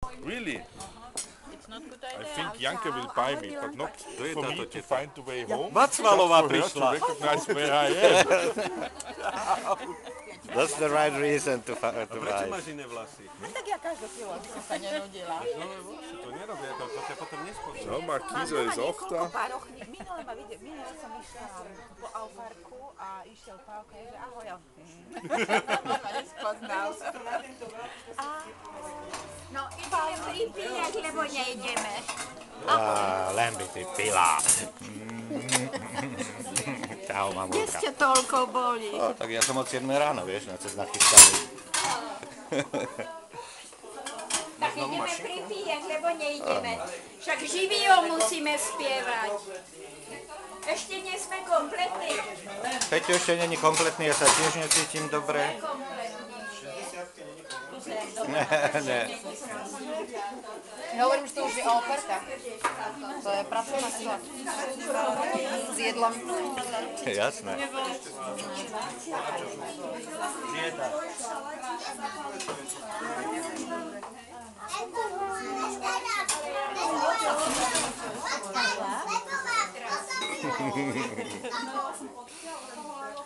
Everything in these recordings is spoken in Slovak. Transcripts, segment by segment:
Really? It's not good I idea. think Janke will buy me, but not for me to find the way home. Vacvalová Just for her prišla. to recognize where I am. That's the right reason to Prečo buy. máš iné vlasy? Tak ja každú chvíľu, aby som sa nenudila. Nové vlasy, to nerobia, to ťa potom nespozná. So, Markise is off da. Minule som išla po Auparku a išiel Pálko, že ahoj, ja. Ma nespoznal. No ideme pripíjať, lebo nejdeme. Len by si pila. Čau, Kde mamulka. ste toľko boli? Tak ja som od 7 ráno, vieš, na cez nachystaný. Tak ideme pripíjať, lebo nejdeme. Však živio musíme spievať. Ešte nie sme kompletní. Peťo ešte není kompletný, ja sa tiež necítim dobre. Ne. Ja hovorím, že to už je operka. To je pracovná sila. S jedlom. Jasné.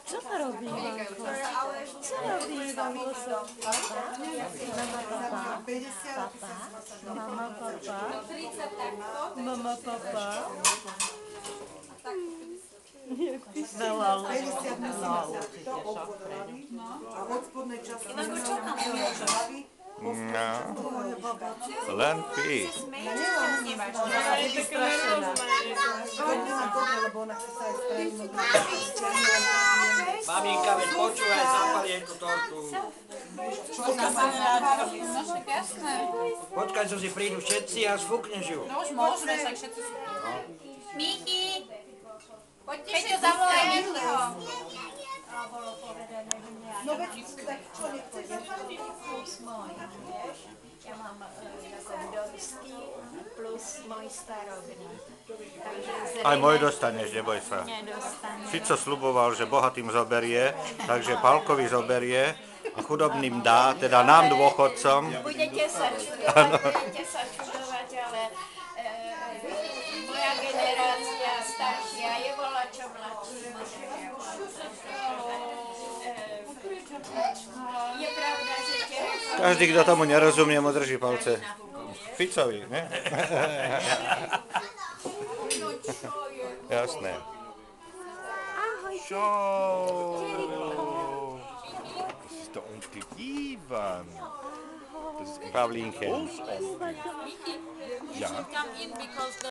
Co to robí, Ivanko? Co robí, Ivanko? Mama, papa? Mama, papa? Jak ty si veľa Len pí. Maminka, veď počúvaj, zapali jej tú tortu. Počkaj, čo si prídu všetci a sfúkneš ju. No už môžeme, však všetci sú. Miki, Peťo, zavolaj Mikiho. No veď, tak čo nechceš? Plus môj, vieš? Ja mám ako vdovský plus môj starobný. Aj môj dostaneš, neboj sa. Nedostane. Fico sľuboval, že bohatým zoberie, takže Pálkovi zoberie a chudobným dá, teda nám dôchodcom. Budete sa čudovať, ale moja generácia staršia je volačo mladšia. Je pravda, že Každý, kto tomu nerozumie, mu drží palce. Ficovi, ne? Jasné. So. Das ist der Onkel Ivan. Das ist Pavlínke. Großonkel. Ja. Come in because